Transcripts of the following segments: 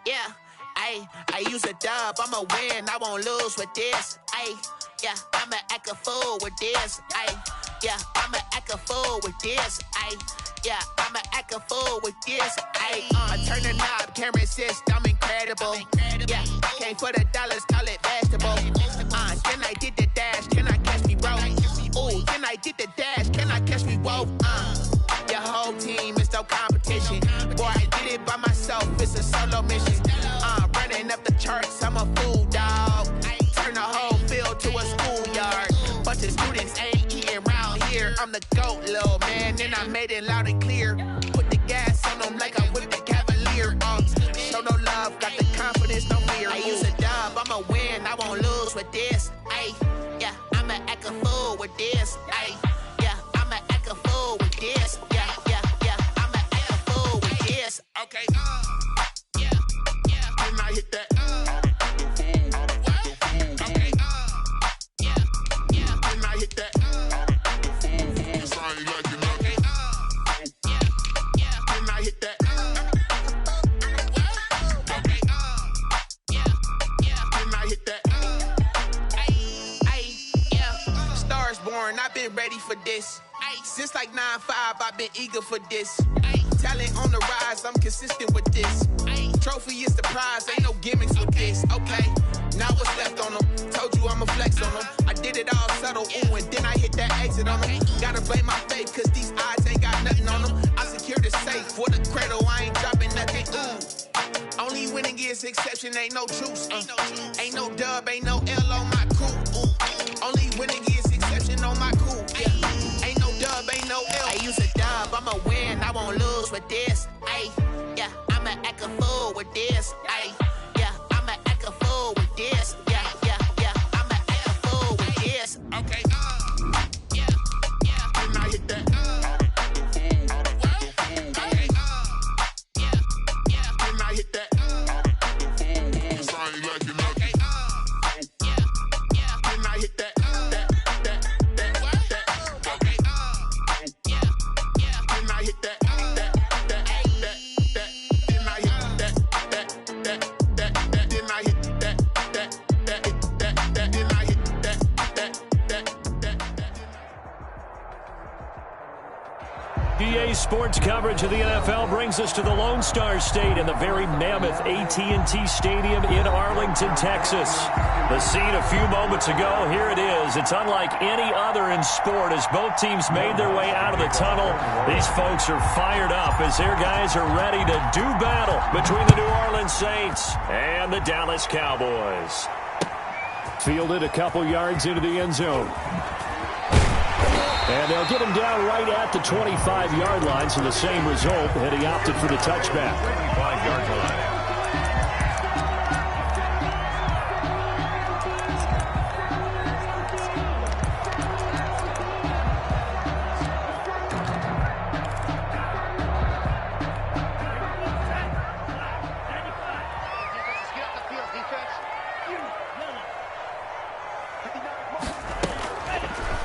Yeah, I use a dub, I'ma win, I won't lose with this. Yeah, I'ma act a fool with this. Yeah, I'ma act a fool with this. Yeah, I'ma act a fool with this. I turn the knob, can't resist, I'm incredible. Yeah, came for the dollars, call it vegetable. Then I did the dash, can I catch me, bro? Ooh, then I did the dash, can I catch me, whoa? Your whole team is no competition. Boy, I did it by myself, it's a solo mission. Running up the charts, I'm a fool, dog. Turn the whole field to a schoolyard. Bunch of students ain't eating round here. I'm the GOAT, little man, and I made it loud and clear. Put the gas on them like I whipped the Cavalier. Show no love, got the confidence, no fear. I use a dub, I'ma win, I won't lose with this. Yeah, I'ma act a fool with this. Yeah, I'ma act a fool with this. Yeah, I'ma act a fool with this. Okay, yeah, can I hit that? Okay, yeah, can I hit that? Can I hit that? Okay, can I hit that? Yeah, stars born, I've been ready for this. Since like 9-5, I've been eager for this. Talent on the rise, I'm consistent with this. Trophy is the prize, ain't no gimmicks with this. Okay, now what's left on them? Told you I'ma flex on them. I did it all subtle, ooh, and then I hit that exit on them. Gotta blame my faith, cause these odds ain't got nothing on them. I secured the safe for the cradle, I ain't dropping nothing, ooh. Only winning is exception, ain't no truce. Ain't no dub, ain't no L on my crew. Ooh. Only winning is exception on my crew. Yeah. Ain't no dub, ain't no L. I use a dub, I'ma win, I won't lose with this. Yeah, I'ma act a fool with this. Yeah, I'ma act a fool with this. Yeah, I'ma act a fool with this. Okay, yeah, can I hit that? Okay, yeah, can I hit that? Sorry, like you know. Okay, yeah, can I hit that? Okay, yeah, can I hit that? EA Sports coverage of the NFL brings us to the Lone Star State and the very mammoth AT&T Stadium in Arlington, Texas. The scene a few moments ago, here it is. It's unlike any other in sport as both teams made their way out of the tunnel. These folks are fired up as their guys are ready to do battle between the New Orleans Saints and the Dallas Cowboys. Fielded a couple yards into the end zone. And they'll get him down right at the 25-yard line, so the same result, and he opted for the touchback. 25-yard line.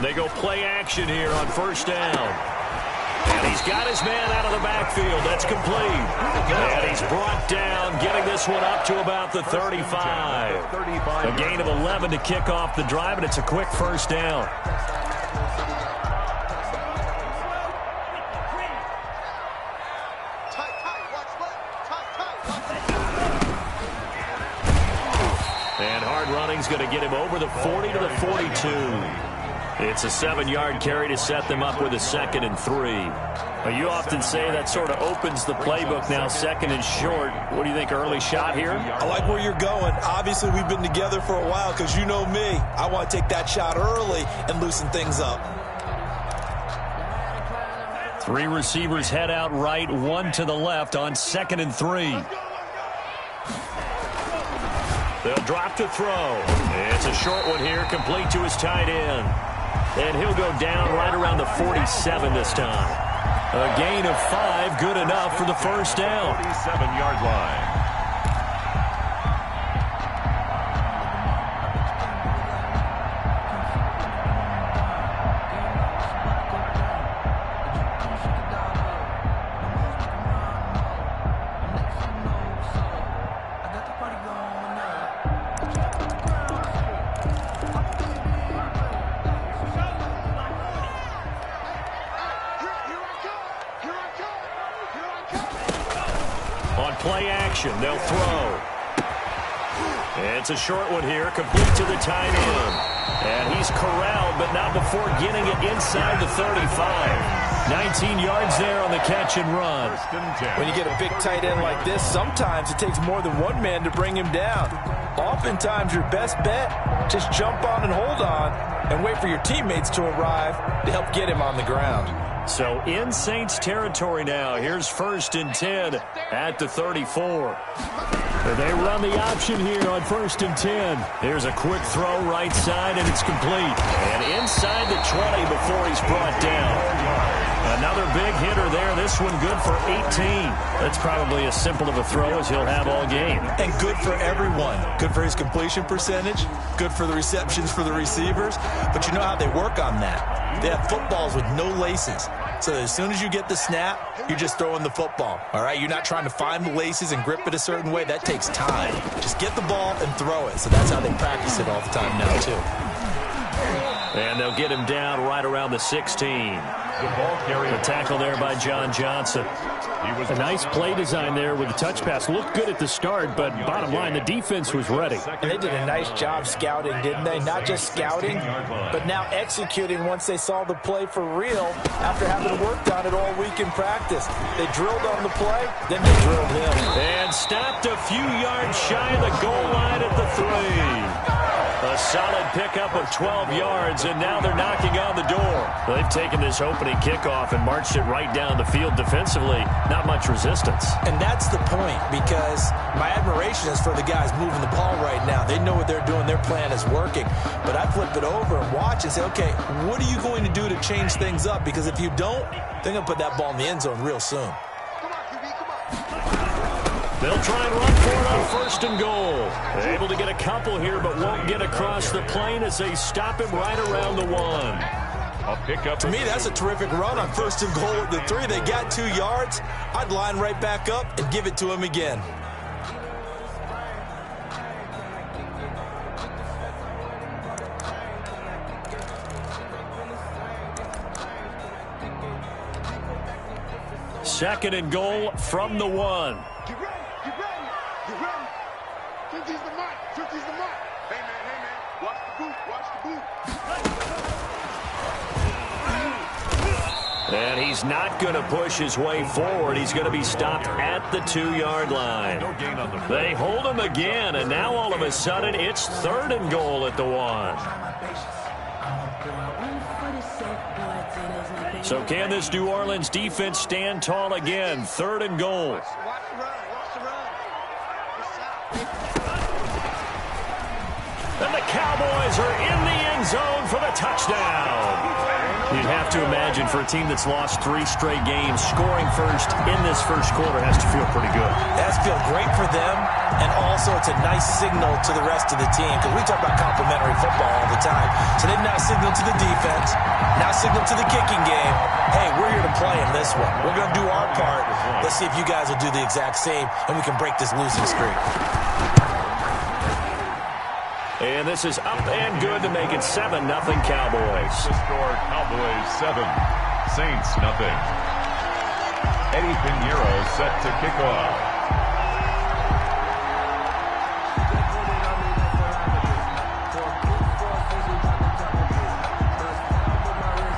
They go play action here on first down. And he's got his man out of the backfield. That's complete. And he's brought down, getting this one up to about the 35. A gain of 11 to kick off the drive, and it's a quick first down. And hard running's going to get him over the 40 to the 42. It's a 7-yard carry to set them up with a 2nd and 3. You often say that sort of opens the playbook now, 2nd and short. What do you think, early shot here? I like where you're going. Obviously, we've been together for a while because you know me. I want to take that shot early and loosen things up. 3 receivers head out right, 1 to the left on 2nd and 3. They'll drop to throw. It's a short one here, complete to his tight end. And he'll go down right around the 47 this time. A gain of 5, good enough for the first down. 47-yard line. play action. They'll throw. It's a short one here, complete to the tight end. And he's corralled, but not before getting it inside the 35. 19 yards there on the catch and run. When you get a big tight end like this, sometimes it takes more than one man to bring him down. Oftentimes, your best bet, just jump on and hold on and wait for your teammates to arrive to help get him on the ground. So in Saints territory now. Here's 1st and 10 at the 34. They run the option here on 1st and 10. Here's a quick throw right side, and it's complete. And inside the 20 before he's brought down. Another big hitter there. This one good for 18. That's probably as simple of a throw as he'll have all game. And good for everyone. Good for his completion percentage. Good for the receptions for the receivers. But you know how they work on that. They have footballs with no laces. So as soon as you get the snap, you're just throwing the football. All right? You're not trying to find the laces and grip it a certain way. That takes time. Just get the ball and throw it. So that's how they practice it all the time now, too. And they'll get him down right around the 16. The tackle there by John Johnson. A nice play design there with the touch pass. Looked good at the start, but bottom line, the defense was ready. And they did a nice job scouting, didn't they? Not just scouting, but now executing once they saw the play for real after having worked on it all week in practice. They drilled on the play, then they drilled him. And stopped a few yards shy of the goal line at the 3. A solid pickup of 12 yards, and now they're knocking on the door. They've taken this opening kickoff and marched it right down the field defensively. Not much resistance. And that's the point, because my admiration is for the guys moving the ball right now. They know what they're doing. Their plan is working. But I flip it over and watch and say, okay, what are you going to do to change things up? Because if you don't, they're going to put that ball in the end zone real soon. They'll try and run for it on 1st and goal. They're able to get a couple here, but won't get across the plane as they stop him right around the 1. A pickup. To me, that's a terrific run on 1st and goal at the 3. They got 2 yards. I'd line right back up and give it to him again. Second and goal from the 1. And he's not going to push his way forward. He's going to be stopped at the 2-yard line. They hold him again, and now all of a sudden it's 3rd and goal at the 1. So can this New Orleans defense stand tall again? 3rd and goal. And the Cowboys are in the end zone for the touchdown. You'd have to imagine for a team that's lost 3 straight games, scoring first in this first quarter has to feel pretty good. It has to feel great for them, and also it's a nice signal to the rest of the team, because we talk about complimentary football all the time. So they've now signaled to the defense, now signaled to the kicking game, hey, we're here to play in this one. We're going to do our part. Let's see if you guys will do the exact same, and we can break this losing streak. And this is up and good to make it 7-0 Cowboys. The score, Cowboys 7, Saints 0. Eddie Pinheiro set to kick off.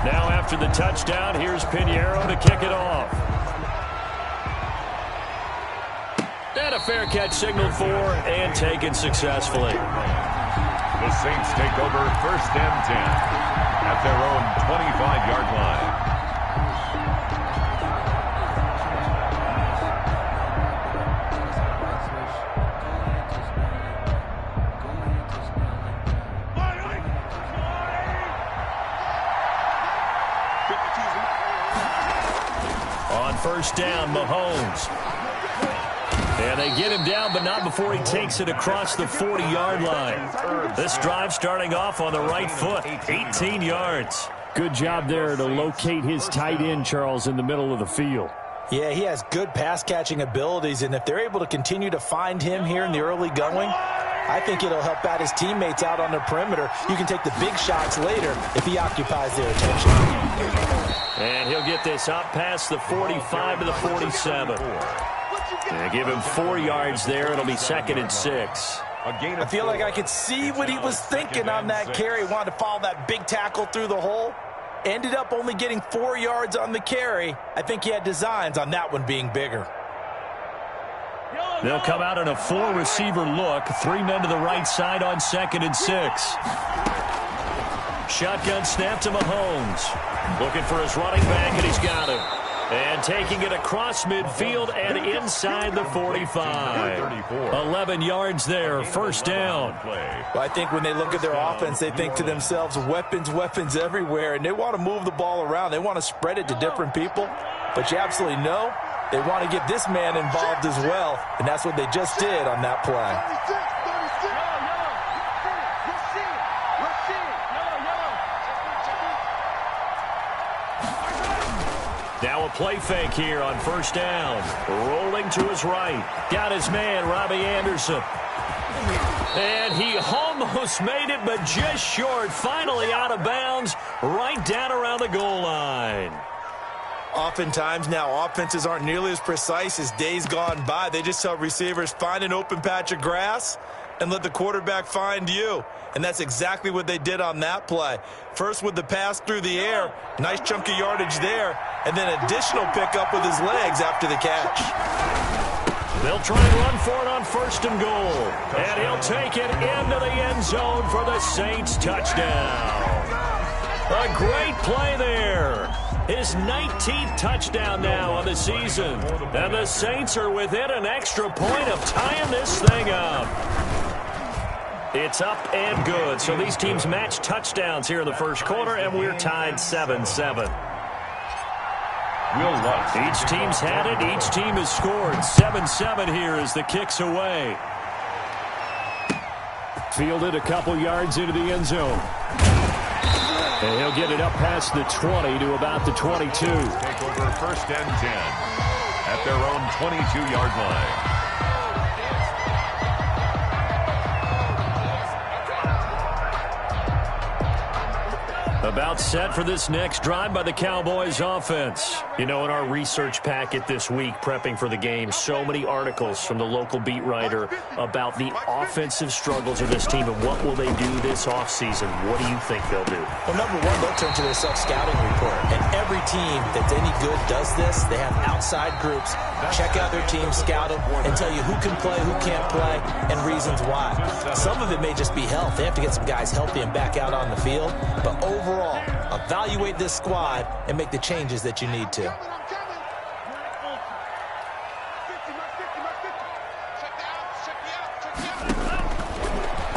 Now after the touchdown, here's Pinheiro to kick it off. And a fair catch signaled for and taken successfully. The Saints take over 1st and 10 at their own 25-yard line. On 1st down, Mahomes. And they get him down, but not before he takes it across the 40-yard line. This drive starting off on the right foot, 18 yards. Good job there to locate his tight end, Charles, in the middle of the field. Yeah, he has good pass-catching abilities, and if they're able to continue to find him here in the early going, I think it'll help out his teammates out on the perimeter. You can take the big shots later if he occupies their attention. And he'll get this up past the 45 to the 47. They give him 4 yards there. It'll be 2nd and 6. I feel like I could see what he was thinking on that carry. Wanted to follow that big tackle through the hole. Ended up only getting 4 yards on the carry. I think he had designs on that one being bigger. They'll come out in a 4-receiver look. 3 men to the right side on 2nd and 6. Shotgun snap to Mahomes. Looking for his running back, and he's got him. And taking it across midfield and inside the 45. 11 yards there, 1st down. Well, I think when they look at their offense, they think to themselves, weapons, weapons everywhere, and they want to move the ball around. They want to spread it to different people. But you absolutely know they want to get this man involved as well, and that's what they just did on that play. Now a play fake here on 1st down. Rolling to his right. Got his man, Robbie Anderson. And he almost made it, but just short. Finally out of bounds, right down around the goal line. Oftentimes now, offenses aren't nearly as precise as days gone by. They just tell receivers, find an open patch of grass and let the quarterback find you. And that's exactly what they did on that play. First with the pass through the air, nice chunk of yardage there, and then additional pickup with his legs after the catch. They'll try and run for it on 1st and goal. And he'll take it into the end zone for the Saints touchdown. A great play there. His 19th touchdown now on the season. And the Saints are within an extra point of tying this thing up. It's up and good. So these teams match touchdowns here in the 1st quarter, and we're tied 7-7. Each team's had it. Each team has scored. 7-7 here as the kick's away. Fielded a couple yards into the end zone. And he'll get it up past the 20 to about the 22. Take over 1st and 10 at their own 22-yard line. About set for this next drive by the Cowboys offense. You know, in our research packet this week, prepping for the game, so many articles from the local beat writer about the offensive struggles of this team and what will they do this offseason. What do you think they'll do? Well, number one, they'll turn to their self-scouting report. And every team that's any good does this. They have outside groups. Check out their team, scout them, and tell you who can play, who can't play, and reasons why. Some of it may just be health. They have to get some guys healthy and back out on the field. But overall, evaluate this squad and make the changes that you need to.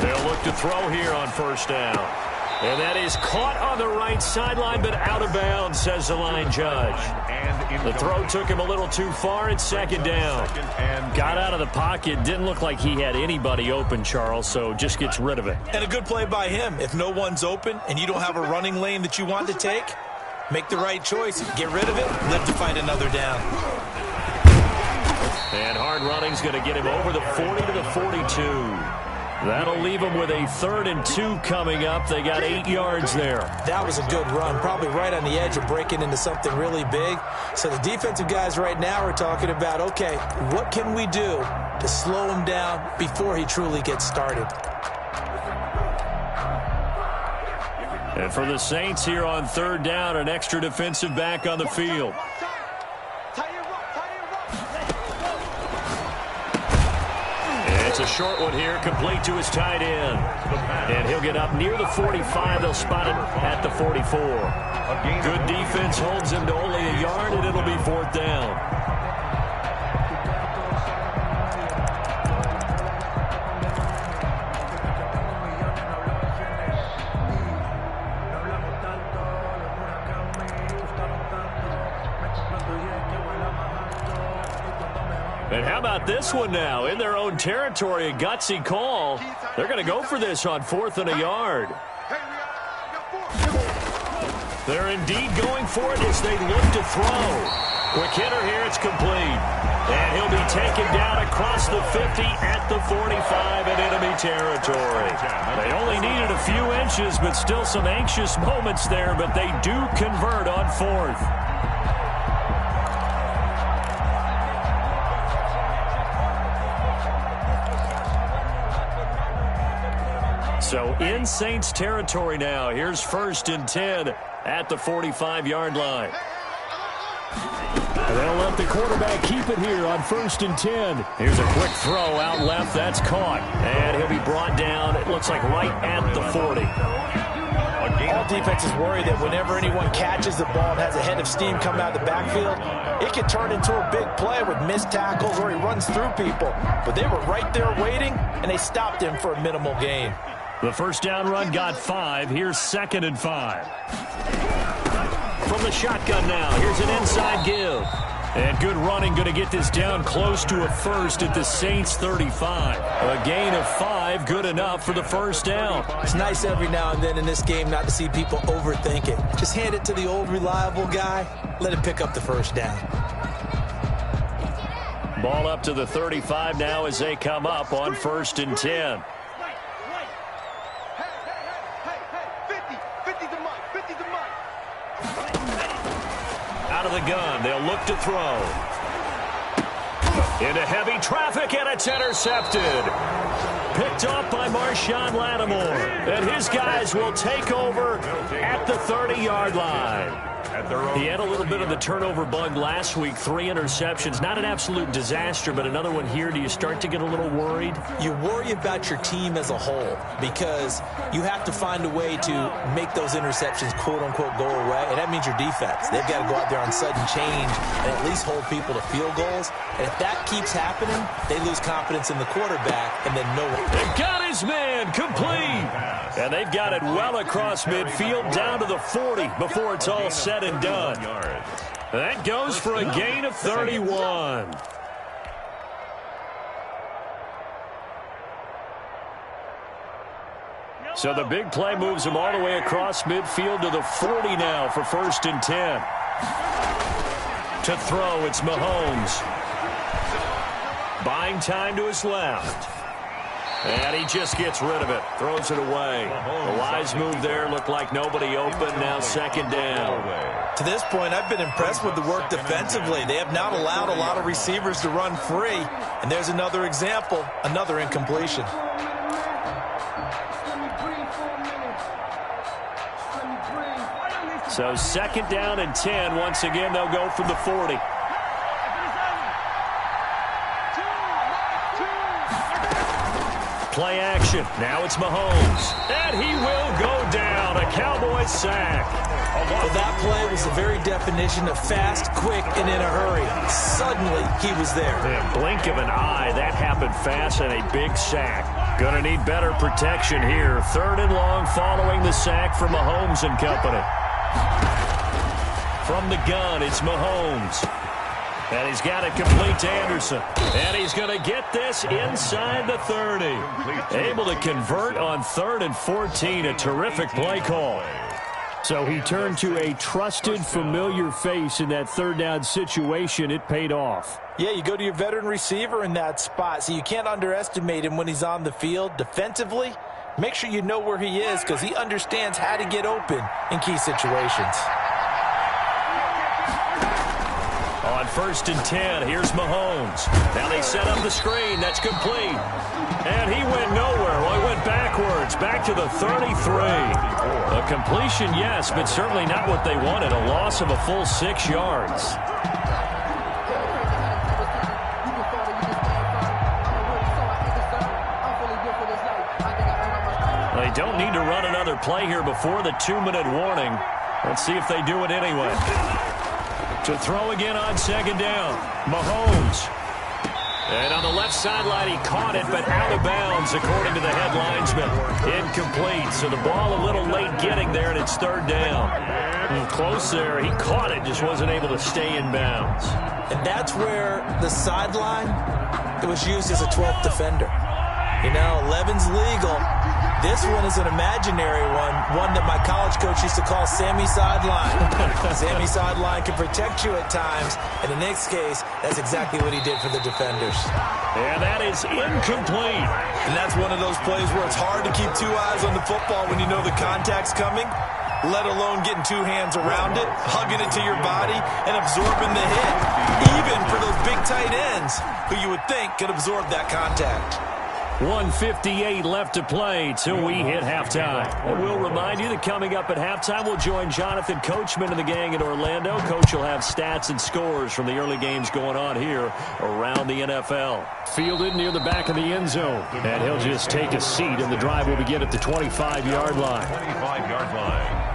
They'll look to throw here on 1st down. And that is caught on the right sideline, but out of bounds, says the line judge. The throw took him a little too far. It's 2nd down. Got out of the pocket. Didn't look like he had anybody open, Charles, so just gets rid of it. And a good play by him. If no one's open and you don't have a running lane that you want to take, make the right choice. Get rid of it. Live to fight another down. And hard running's going to get him over the 40 to the 42. That'll leave them with a 3rd and 2 coming up. They got 8 yards there. That was a good run, probably right on the edge of breaking into something really big. So the defensive guys right now are talking about, okay, what can we do to slow him down before he truly gets started? And for the Saints here on 3rd down, an extra defensive back on the field. It's a short one here, complete to his tight end. And he'll get up near the 45. They'll spot it at the 44. Good defense holds him to only a yard, and it'll be 4th down. And how about this one now? In their own territory, a gutsy call. They're going to go for this on 4th and a yard. They're indeed going for it as they look to throw. Quick hitter here, it's complete. And he'll be taken down across the 50 at the 45 in enemy territory. They only needed a few inches, but still some anxious moments there, but they do convert on 4th. So in Saints territory now. Here's 1st and 10 at the 45-yard line. And they'll let the quarterback keep it here on 1st and 10. Here's a quick throw out left. That's caught. And he'll be brought down, it looks like, right at the 40. All defenses worry that whenever anyone catches the ball and has a head of steam coming out of the backfield, it can turn into a big play with missed tackles or he runs through people. But they were right there waiting, and they stopped him for a minimal gain. The first down run got 5. Here's 2nd and 5. From the shotgun now, here's an inside give. And good running, going to get this down close to a first at the Saints 35. A gain of 5, good enough for the first down. It's nice every now and then in this game not to see people overthink it. Just hand it to the old reliable guy, let him pick up the first down. Ball up to the 35 now as they come up on 1st and 10. Out of the gun, they'll look to throw. Into heavy traffic, and it's intercepted. Picked off by Marshawn Lattimore. And his guys will take over at the 30-yard line. He had a little bit of the turnover bug last week, 3 interceptions. Not an absolute disaster, but another one here. Do you start to get a little worried? You worry about your team as a whole because you have to find a way to make those interceptions, quote-unquote, go away, and that means your defense. They've got to go out there on sudden change and at least hold people to field goals. And if that keeps happening, they lose confidence in the quarterback, and then no one. They've got his man complete. And they've got it well across midfield down to the 40 before it's all said and done. That goes for a gain of 31. So the big play moves him all the way across midfield to the 40 now for 1st and 10. To throw, it's Mahomes. Buying time to his left. And he just gets rid of it. Throws it away. A wise move there. Looked like nobody open. Now 2nd down. To this point, I've been impressed with the work defensively. They have not allowed a lot of receivers to run free. And there's another example, another incompletion. So 2nd down and 10. Once again, they'll go from the 40. Play action. Now it's Mahomes. And he will go down. A Cowboys sack. Well, that play was the very definition of fast, quick, and in a hurry. Suddenly, he was there. Yeah, blink of an eye. That happened fast and a big sack. Going to need better protection here. 3rd and long following the sack from Mahomes and company. From the gun, it's Mahomes. And he's got it complete to Anderson. And he's going to get this inside the 30. Able to convert on 3rd and 14. A terrific play call. So he turned to a trusted, familiar face in that 3rd down situation. It paid off. Yeah, you go to your veteran receiver in that spot, so you can't underestimate him when he's on the field. Defensively, make sure you know where he is because he understands how to get open in key situations. On 1st and 10, here's Mahomes. Now they set up the screen. That's complete. And he went nowhere. Well, he went backwards, back to the 33. A completion, yes, but certainly not what they wanted. A loss of a full 6 yards. They don't need to run another play here before the 2-minute warning. Let's see if they do it anyway. To throw again on 2nd down. Mahomes. And on the left sideline, he caught it, but out of bounds, according to the head linesman. Incomplete. So the ball a little late getting there, and it's 3rd down. Close there. He caught it, just wasn't able to stay in bounds. And that's where the sideline, it was used as a 12th defender. You know, 11's legal. This one is an imaginary one that my college coach used to call Sammy Sideline. Sammy Sideline can protect you at times, and in this case, that's exactly what he did for the defenders. And that is incomplete. And that's one of those plays where it's hard to keep 2 eyes on the football when you know the contact's coming, let alone getting 2 hands around it, hugging it to your body, and absorbing the hit, even for those big tight ends who you would think could absorb that contact. 1:58 left to play till we hit halftime. And we'll remind you that coming up at halftime, we'll join Jonathan Coachman and the gang in Orlando. Coach will have stats and scores from the early games going on here around the NFL. Fielded near the back of the end zone. And he'll just take a seat, and the drive will begin at the 25-yard line. 25-yard line.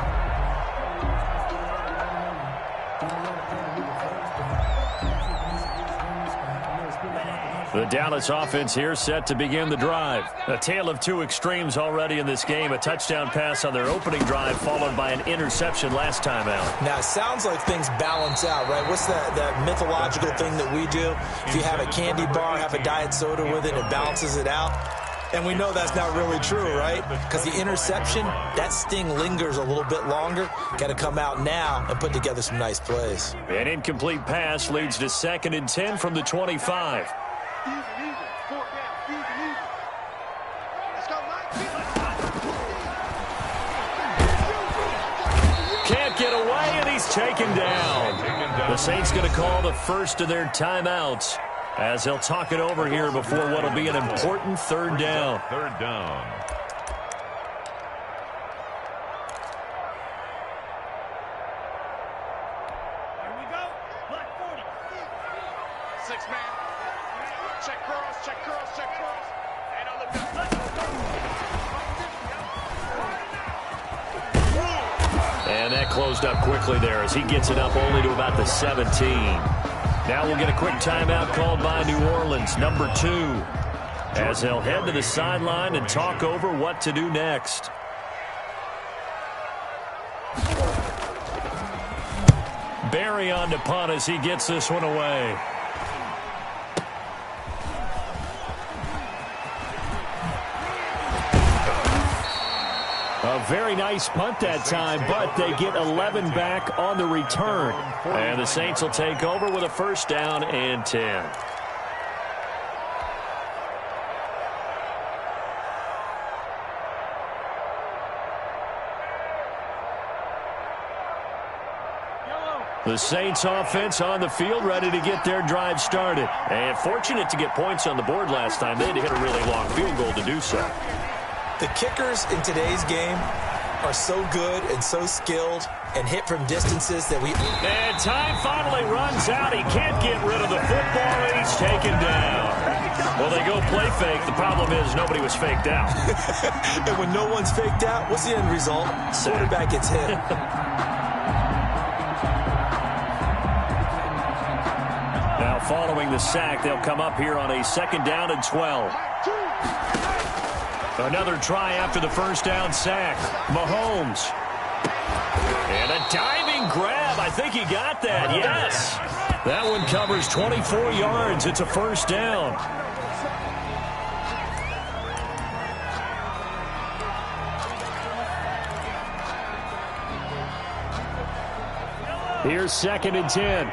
The Dallas offense here set to begin the drive. A tale of two extremes already in this game. A touchdown pass on their opening drive followed by an interception last time out. Now, it sounds like things balance out, right? What's that mythological thing that we do? If you have a candy bar, have a diet soda with it, it balances it out. And we know that's not really true, right? Because the interception, that sting lingers a little bit longer. Got to come out now and put together some nice plays. An incomplete pass leads to 2nd and 10 from the 25. Can't get away, and he's taken down. The Saints going to call the first of their timeouts as they'll talk it over here before what will be an important third down. Third down. Here we go. Black 40. 6-man. Check cross, check cross, check cross. And on the And that closed up quickly there as he gets it up only to about the 17. Now we'll get a quick timeout called by New Orleans, number 2, as they'll head to the sideline and talk over what to do next. Barry on to punt as he gets this one away. A very nice punt that time, but they get 11 back on the return. And the Saints will take over with a 1st down and 10. The Saints offense on the field ready to get their drive started. And fortunate to get points on the board last time. They had to hit a really long field goal to do so. The kickers in today's game are so good and so skilled and hit from distances that we... And time finally runs out. He can't get rid of the football, and he's taken down. Well, they go play fake. The problem is nobody was faked out. And when no one's faked out, what's the end result? Quarterback gets hit. Now, following the sack, they'll come up here on a 2nd down and 12. Another try after the 1st down sack. Mahomes. And a diving grab. I think he got that. Yes. That one covers 24 yards. It's a 1st down. Here's 2nd and 10.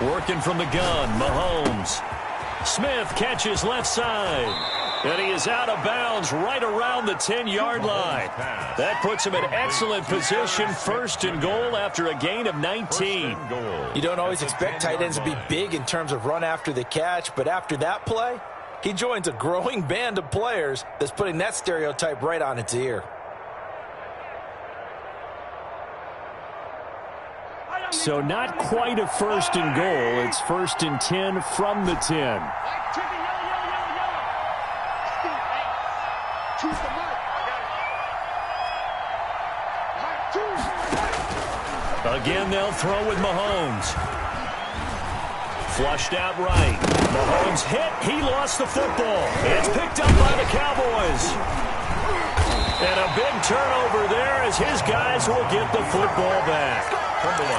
Working from the gun, Mahomes. Smith catches left side. And he is out of bounds right around the 10-yard line. That puts him in excellent position, 1st and goal after a gain of 19. You don't always expect tight ends to be big in terms of run after the catch, but after that play, he joins a growing band of players that's putting that stereotype right on its ear. So not quite a 1st and goal. It's 1st and 10 from the 10. Again, they'll throw with Mahomes. Flushed out right. Mahomes hit. He lost the football. It's picked up by the Cowboys. And a big turnover there as his guys will get the football back.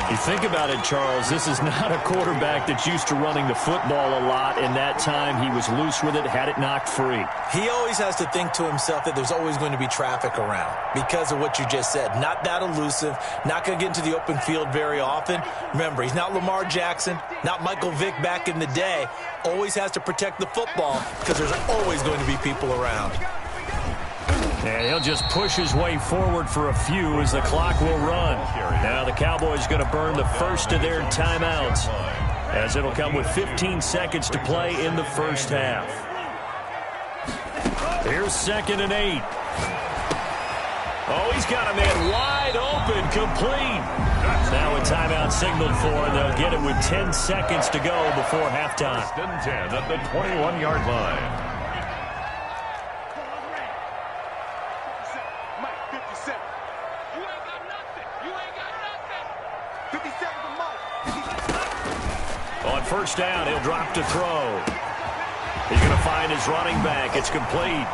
You think about it, Charles, this is not a quarterback that's used to running the football a lot, and that time he was loose with it, had it knocked free. He always has to think to himself that there's always going to be traffic around because of what you just said. Not that elusive, not going to get into the open field very often. Remember, he's not Lamar Jackson, not Michael Vick back in the day. Always has to protect the football because there's always going to be people around. And he'll just push his way forward for a few as the clock will run. Now the Cowboys going to burn the first of their timeouts, as it'll come with 15 seconds to play in the first half. Here's 2nd and 8. Oh, he's got a man wide open, complete. Now a timeout signaled for, and they'll get it with 10 seconds to go before halftime. 10 at the 21-yard line. On first down, he'll drop to throw. He's going to find his running back. It's complete.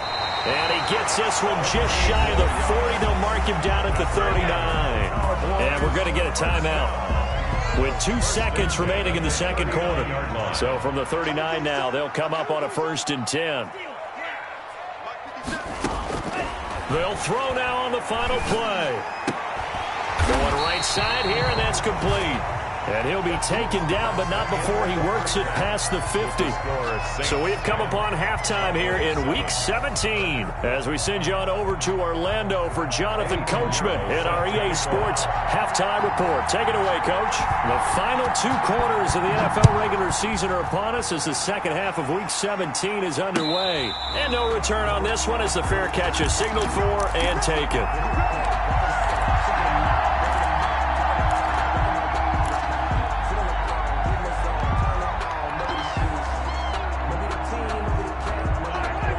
And he gets this one just shy of the 40. They'll mark him down at the 39. And we're going to get a timeout with 2 seconds remaining in the second quarter. So from the 39 now, they'll come up on a 1st and 10. They'll throw now on the final play. Going right side here, and that's complete. And he'll be taken down, but not before he works it past the 50. So we've come upon halftime here in Week 17 as we send you on over to Orlando for Jonathan Coachman in our EA Sports Halftime Report. Take it away, Coach. The final 2 quarters of the NFL regular season are upon us as the second half of Week 17 is underway. And no return on this one as the fair catch is signaled for and taken.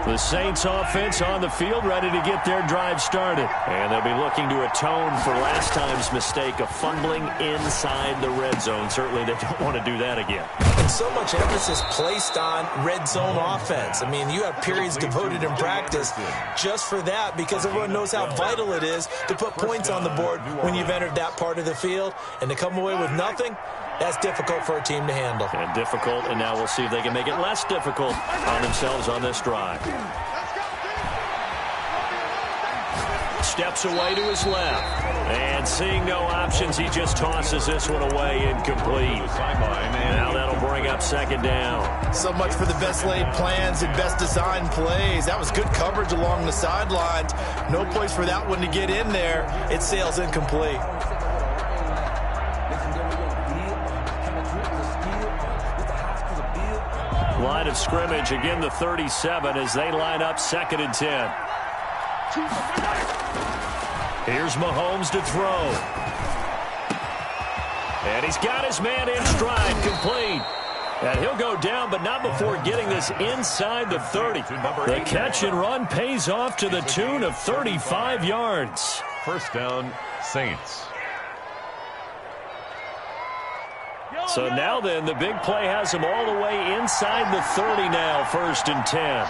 The Saints offense on the field, ready to get their drive started. And they'll be looking to atone for last time's mistake of fumbling inside the red zone. Certainly they don't want to do that again. And so much emphasis placed on red zone offense. I mean, you have periods devoted in practice just for that because everyone knows how vital it is to put points on the board when you've entered that part of the field. And to come away with nothing, that's difficult for a team to handle. And difficult, and now we'll see if they can make it less difficult on themselves on this drive. Steps away to his left. And seeing no options, he just tosses this one away incomplete. Now that'll bring up 2nd down. So much for the best laid plans and best designed plays. That was good coverage along the sidelines. No place for that one to get in there. It sails incomplete. Line of scrimmage, again the 37 as they line up 2nd and 10. Here's Mahomes to throw. And he's got his man in stride, complete. And he'll go down, but not before getting this inside the 30. The catch and run pays off to the tune of 35 yards. First down, Saints. So now then, the big play has him all the way inside the 30 now, 1st and 10.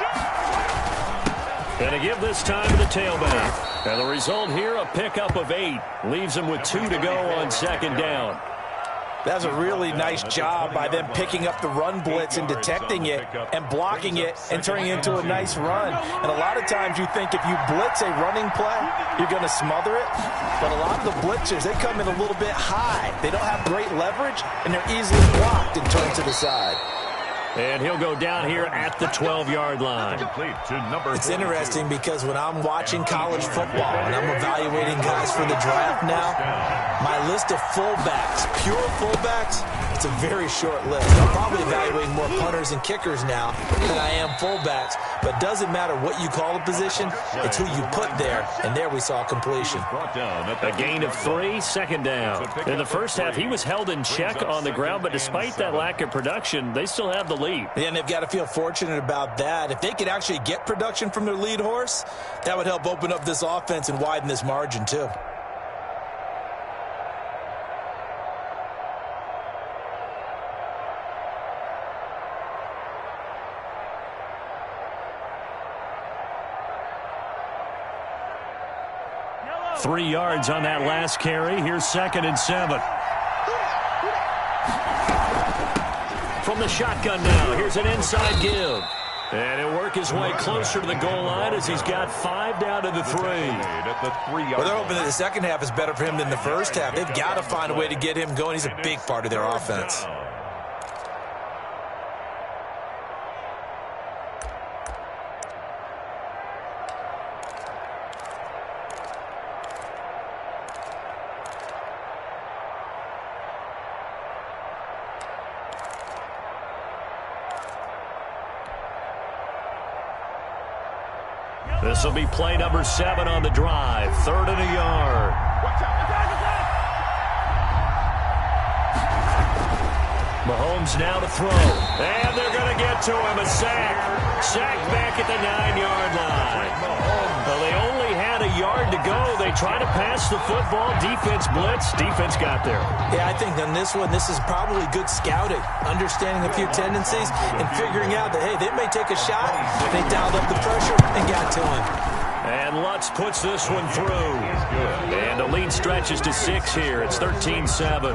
And to give this time to the tailback. And the result here, a pickup of 8. Leaves him with 2 to go on 2nd down. That's a really nice job by them picking up the run blitz and detecting it and blocking it and turning it into a nice run. And a lot of times you think if you blitz a running play, you're going to smother it. But a lot of the blitzers, they come in a little bit high. They don't have great leverage, and they're easily blocked and turned to the side. And he'll go down here at the 12-yard line. It's interesting because when I'm watching college football and I'm evaluating guys for the draft now, my list of fullbacks, pure fullbacks, it's a very short list. I'm probably evaluating more punters and kickers now than I am fullbacks. But it doesn't matter what you call a position, it's who you put there. And there we saw completion. A gain of 3, 2nd down. In the first half, he was held in check on the ground, but despite that lack of production, they still have the lead. And they've got to feel fortunate about that. If they could actually get production from their lead horse, that would help open up this offense and widen this margin too. No. 3 yards on that last carry. Here's 2nd and 7. From the shotgun now, here's an inside give. And he'll work his way closer to the goal line as he's got 5 down to the 3. Well, they're hoping that the second half is better for him than the first half. They've got to find a way to get him going. He's a big part of their offense. This will be play number 7 on the drive. 3rd and a yard. Mahomes now to throw. And they're going to get to him. A sack. Sack back at the 9-yard line. Well, they only had a yard to go. They try to pass the football. Defense blitz. Defense got there. Yeah, I think on this one, this is probably good scouting, understanding a few tendencies, and figuring out that, hey, they may take a shot. They dialed up the pressure and got to him. And Lutz puts this one through. And the lead stretches to 6 here. It's 13-7.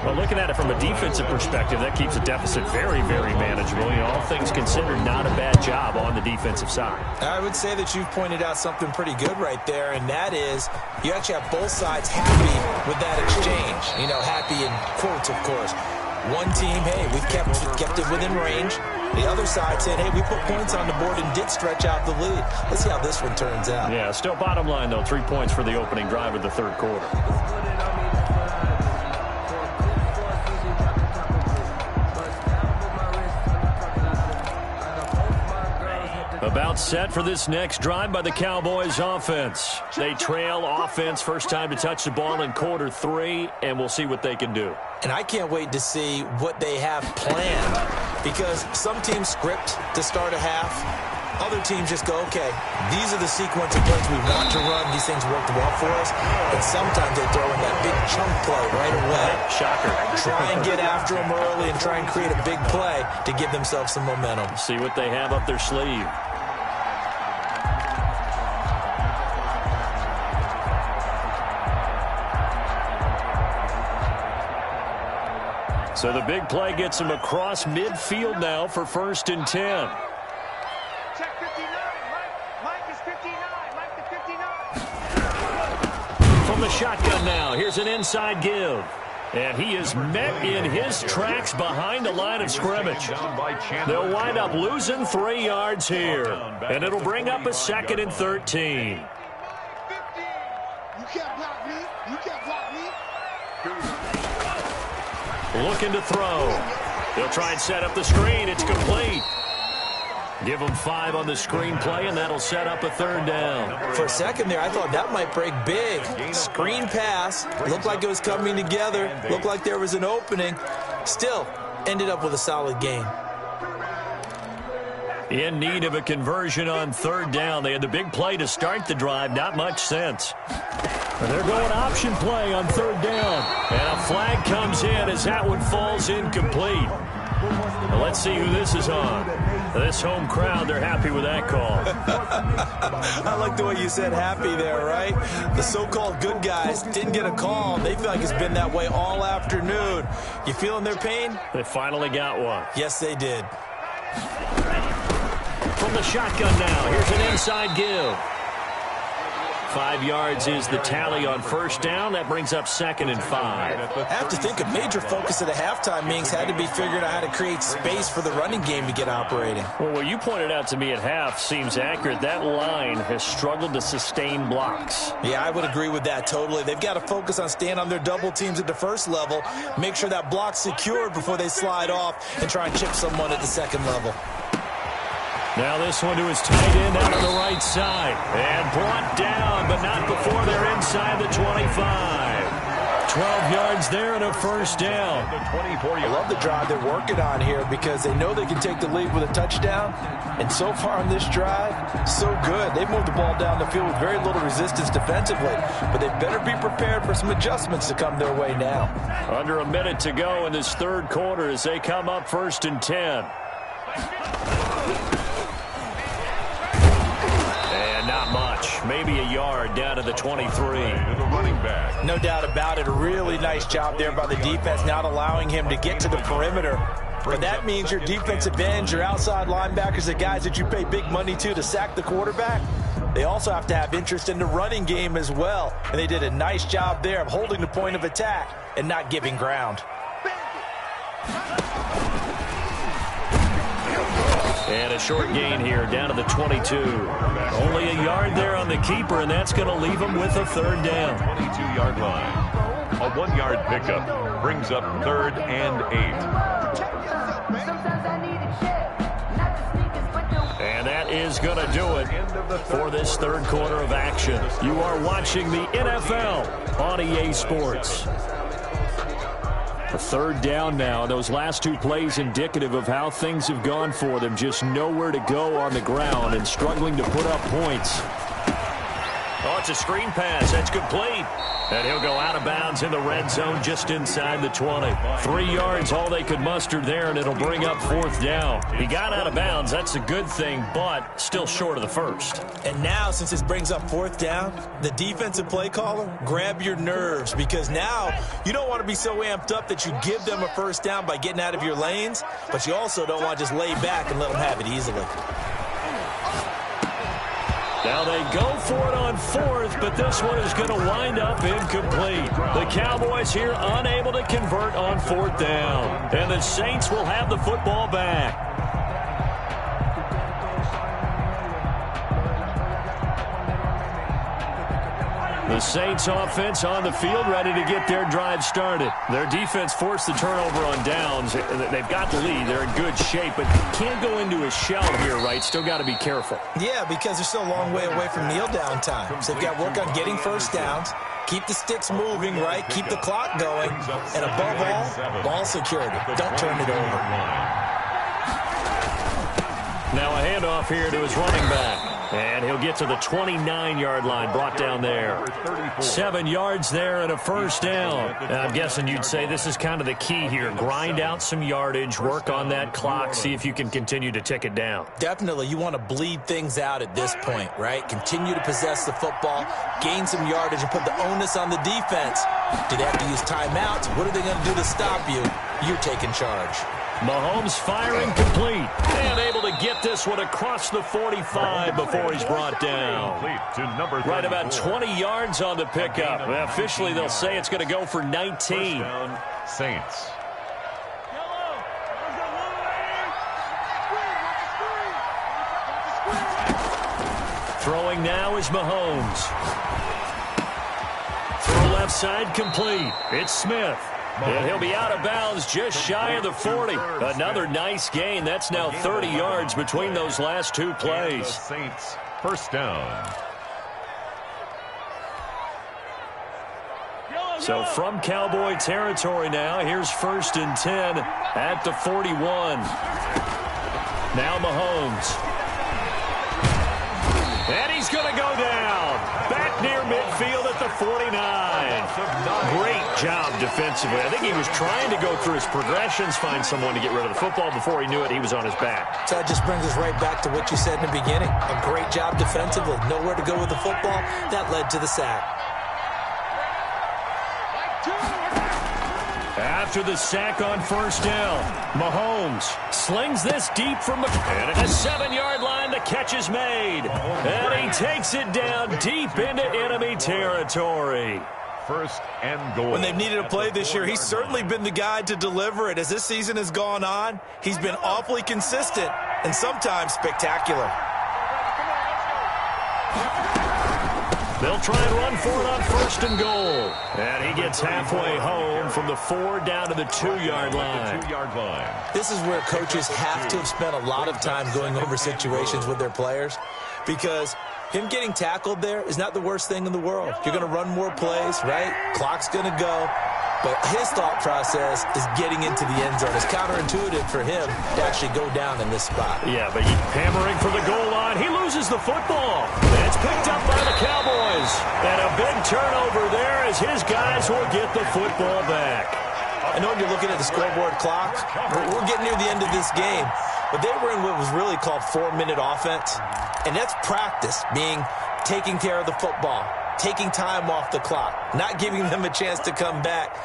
Well, looking at it from a defensive perspective, that keeps the deficit very, very manageable. You know, all things considered, not a bad job on the defensive side. I would say that you've pointed out something pretty good right there, and that is you actually have both sides happy with that exchange. You know, happy in quotes, of course. One team, hey, we've kept it within range. The other side said, hey, we put points on the board and did stretch out the lead. Let's see how this one turns out. Yeah, still bottom line, though, 3 points for the opening drive of the third quarter. About set for this next drive by the Cowboys offense. They trail offense, first time to touch the ball in quarter 3, and we'll see what they can do. And I can't wait to see what they have planned, because some teams script to start a half. Other teams just go, okay, these are the sequence of plays we want to run. These things worked well for us. And sometimes they throw in that big chunk play right away. Shocker. Try and get after them early and try and create a big play to give themselves some momentum. See what they have up their sleeve. So the big play gets him across midfield now for 1st and 10. Check 59. Mike is 59. Mike the 59. From the shotgun now, here's an inside give. And he is met in his tracks behind the line of scrimmage. They'll wind up losing 3 yards here. And it'll bring up a 2nd and 13. You can't block me. You can't block me. Looking to throw. They'll try and set up the screen. It's complete. Give them 5 on the screen play, and that'll set up a 3rd down. For a second there, I thought that might break big. Screen pass. Looked like it was coming together. Looked like there was an opening. Still, ended up with a solid gain. In need of a conversion on 3rd down. They had the big play to start the drive. Not much sense. And they're going option play on 3rd down. And a flag comes in as that one falls incomplete. Well, let's see who this is on. This home crowd, they're happy with that call. I like the way you said happy there, right? The so-called good guys didn't get a call. They feel like it's been that way all afternoon. You feeling their pain? They finally got one. Yes, they did. From the shotgun now, here's an inside give. 5 yards is the tally on 1st down. That brings up 2nd and 5. I have to think a major focus of the halftime meetings had to be figuring out how to create space for the running game to get operating. Well, what you pointed out to me at half seems accurate. That line has struggled to sustain blocks. Yeah, I would agree with that totally. They've got to focus on staying on their double teams at the first level, make sure that block's secured before they slide off and try and chip someone at the 2nd level. Now this one to his tight end out on the right side. And brought down, but not before they're inside the 25. 12 yards there and a 1st down. I love the drive they're working on here because they know they can take the lead with a touchdown. And so far on this drive, so good. They've moved the ball down the field with very little resistance defensively. But they better be prepared for some adjustments to come their way now. Under a minute to go in this 3rd quarter as they come up 1st and 10. Not much. Maybe a yard down to the 23. The running back. No doubt about it. A really nice job there by the defense, not allowing him to get to the perimeter. But that means your defensive ends, your outside linebackers, the guys that you pay big money to sack the quarterback, they also have to have interest in the running game as well. And they did a nice job there of holding the point of attack and not giving ground. And a short gain here down to the 22. Only a yard there on the keeper, and that's going to leave him with a 3rd down. 22-yard line. A 1-yard pickup brings up 3rd and 8. And that is going to do it for this third quarter of action. You are watching the NFL on EA Sports. A third down now. Those last two plays indicative of how things have gone for them. Just nowhere to go on the ground and struggling to put up points. Oh, it's a screen pass. That's complete. And he'll go out of bounds in the red zone just inside the 20. 3 yards, all they could muster there, and it'll bring up fourth down. He got out of bounds. That's a good thing, but still short of the first. And now, since this brings up fourth down, the defensive play caller, grab your nerves, because now you don't want to be so amped up that you give them a first down by getting out of your lanes, but you also don't want to just lay back and let them have it easily. Now they go for it on fourth, but this one is going to wind up incomplete. The Cowboys here unable to convert on fourth down. And the Saints will have the football back. The Saints offense on the field, ready to get their drive started. Their defense forced the turnover on downs. They've got the lead. They're in good shape, but can't go into a shell here, right? Still got to be careful. Yeah, because they're still a long way away from kneel down time. So they've got to work on getting first downs, keep the sticks moving, right? Keep the clock going. And above all, ball security. Don't turn it over. Now a handoff here to his running back. And he'll get to the 29-yard line, brought down there. 7 yards there and a first down. I'm guessing you'd say this is kind of the key here. Grind out some yardage, work on that clock, see if you can continue to tick it down. Definitely. You want to bleed things out at this point, right? Continue to possess the football, gain some yardage, and put the onus on the defense. Do they have to use timeouts? What are they going to do to stop you? You're taking charge. Mahomes firing complete. And able to get this one across the 45 before he's brought down. Right about 20 yards on the pickup. Officially, they'll say it's going to go for 19. Saints. Throwing now is Mahomes. Throw left side complete. It's Smith. And he'll be out of bounds just shy of the 40. Another nice gain. That's now 30 yards between those last two plays. Saints first down. So from Cowboy territory now, here's 1st and 10 at the 41. Now Mahomes. And he's going to go down. Back near midfield at the 49. Great job defensively. I think he was trying to go through his progressions, find someone to get rid of the football. Before he knew it, he was on his back. So that just brings us right back to what you said in the beginning. A great job defensively. Nowhere to go with the football. That led to the sack. After the sack on first down, Mahomes slings this deep from the 7-yard line. The catch is made. And he takes it down deep into enemy territory. First and goal. When they've needed a play this year, he's certainly been the guy to deliver it. As this season has gone on, he's been awfully consistent and sometimes spectacular. They'll try and run for it on 1st and goal. And he gets halfway home from the 4 down to the 2-yard line. This is where coaches have to have spent a lot of time going over situations with their players, because him getting tackled there is not the worst thing in the world. You're going to run more plays, right? Clock's going to go. But his thought process is getting into the end zone. It's counterintuitive for him to actually go down in this spot. Yeah, but hammering for the goal line. He loses the football. And it's picked up by the Cowboys. And a big turnover there as his guys will get the football back. I know when you're looking at the scoreboard clock, we're getting near the end of this game. But they were in what was really called 4-minute offense. And that's practice, being taking care of the football, taking time off the clock, not giving them a chance to come back.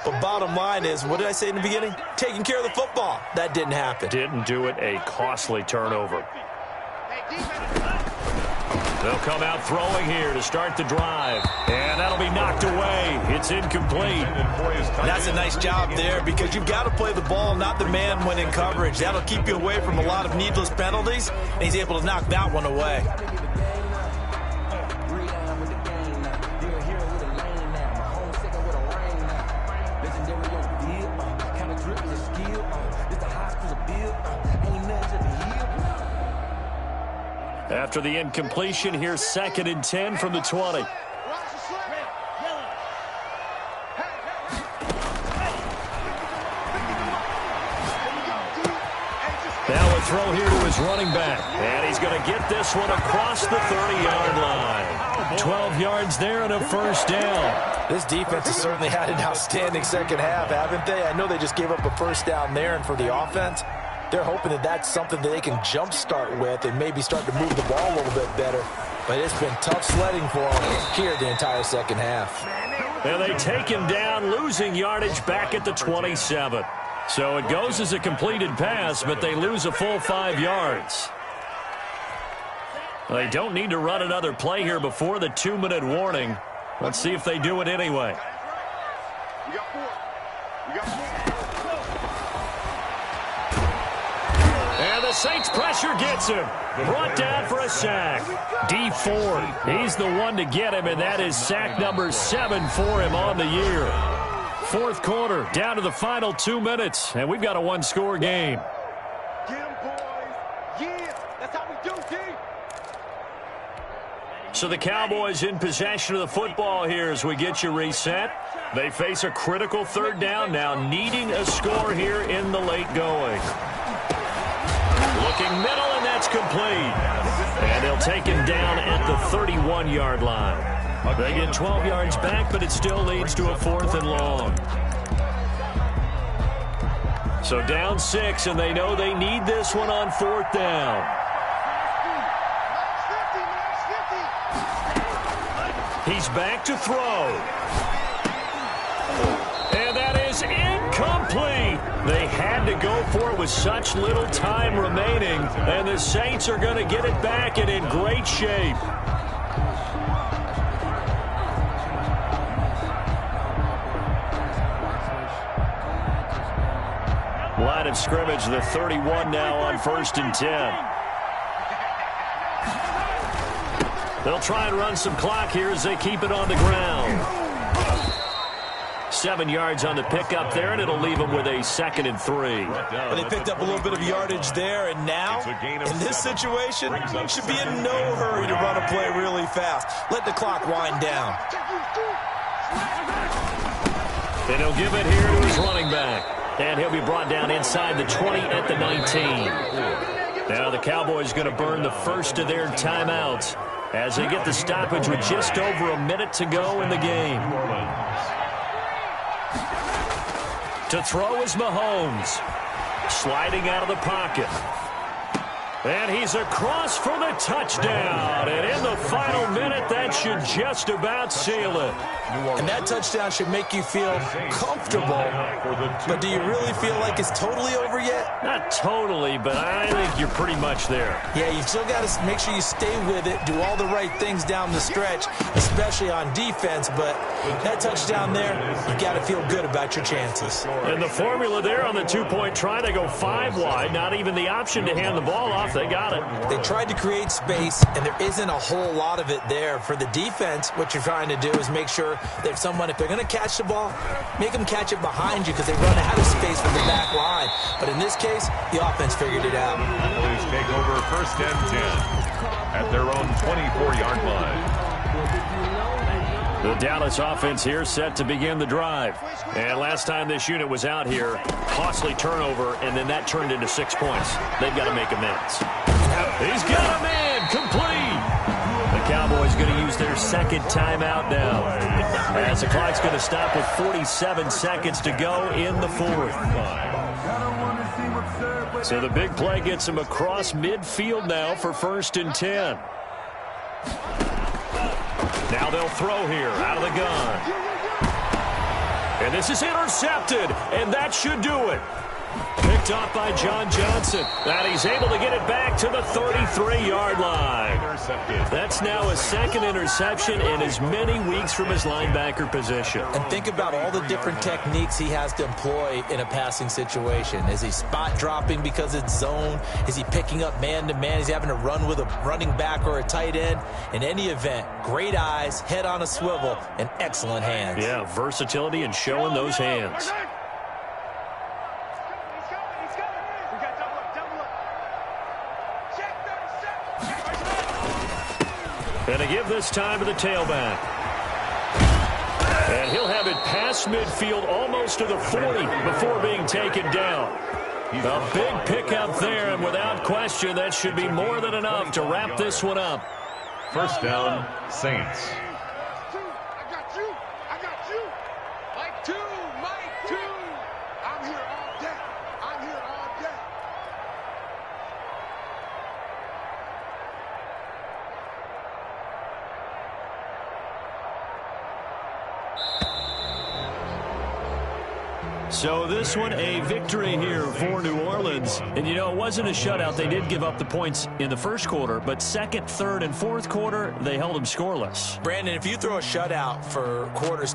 But bottom line is, what did I say in the beginning? Taking care of the football. That didn't happen. Didn't do it. A costly turnover. They'll come out throwing here to start the drive. And that'll be knocked away. It's incomplete. That's a nice job there, because you've got to play the ball, not the man when in coverage. That'll keep you away from a lot of needless penalties, and he's able to knock that one away. After the incompletion, here's 2nd and 10 from the 20. Now a throw here to his running back. And he's going to get this one across the 30-yard line. 12 yards there and a first down. This defense has certainly had an outstanding second half, haven't they? I know they just gave up a first down there, and for the offense, they're hoping that that's something that they can jumpstart with and maybe start to move the ball a little bit better. But it's been tough sledding for them here the entire second half. And they take him down, losing yardage back at the 27. So it goes as a completed pass, but they lose a full 5 yards. They don't need to run another play here before the 2-minute warning. Let's see if they do it anyway. And the Saints pressure gets him. Brought down for a sack. Dee Ford, he's the one to get him, and that is sack number 7 for him on the year. 4th quarter, down to the final 2 minutes, and we've got a one-score game. Get him, boys. Yeah, that's how we do, D. So the Cowboys in possession of the football here as we get you reset. They face a critical 3rd down now, needing a score here in the late going. Looking middle, and that's complete. And they'll take him down at the 31-yard line. They get 12 yards back, but it still leads to a 4th and long. So down 6, and they know they need this one on 4th down. He's back to throw. And that is incomplete. They had to go for it with such little time remaining, and the Saints are going to get it back and in great shape. Line of scrimmage, the 31 now on 1st and 10. They'll try and run some clock here as they keep it on the ground. 7 yards on the pickup there, and it'll leave them with a 2nd and 3. Well, they picked up a little bit of yardage there, and now, in this situation, should be in no hurry to run a play really fast. Let the clock wind down. And he'll give it here to his running back. And he'll be brought down inside the 20 at the 19. Now the Cowboys going to burn the first of their timeouts as they get the stoppage with just over a minute to go in the game. To throw is Mahomes. Sliding out of the pocket. And he's across for the touchdown. And in the final minute, that should just about seal it. And that touchdown should make you feel comfortable. But do you really feel like it's totally over yet? Not totally, but I think you're pretty much there. Yeah, you still got to make sure you stay with it, do all the right things down the stretch, especially on defense. But that touchdown there, you got to feel good about your chances. And the formula there on the 2-point try, they go 5 wide. Not even the option to hand the ball off. They got it. They tried to create space, and there isn't a whole lot of it there. For the defense, what you're trying to do is make sure that if they're going to catch the ball, make them catch it behind you because they run out of space from the back line. But in this case, the offense figured it out. Cowboys take over 1st and 10 at their own 24-yard line. The Dallas offense here set to begin the drive. And last time this unit was out here, costly turnover, and then that turned into 6 points. They've got to make amends. He's got a man complete. The Cowboys going to use their 2nd timeout now, as the clock's going to stop with 47 seconds to go in the 4th. So the big play gets him across midfield now for 1st and 10. Now they'll throw here out of the gun. And this is intercepted, and that should do it. Picked off by John Johnson. And he's able to get it back to the 33-yard line. That's now a 2nd interception in as many weeks from his linebacker position. And think about all the different techniques he has to employ in a passing situation. Is he spot dropping because it's zone? Is he picking up man-to-man? Is he having to run with a running back or a tight end? In any event, great eyes, head on a swivel, and excellent hands. Yeah, versatility and showing those hands. And to give this time to the tailback. And he'll have it past midfield almost to the 40 before being taken down. A big pickup there, and without question, that should be more than enough to wrap this one up. First down, Saints. I got you. I got you. Mike 2. Mike 2. I'm here all day. I'm here all day. So this one a victory here for New Orleans. And, you know, it wasn't a shutout. They did give up the points in the first quarter, but second, third, and fourth quarter, they held them scoreless. Brandon, if you throw a shutout for quarters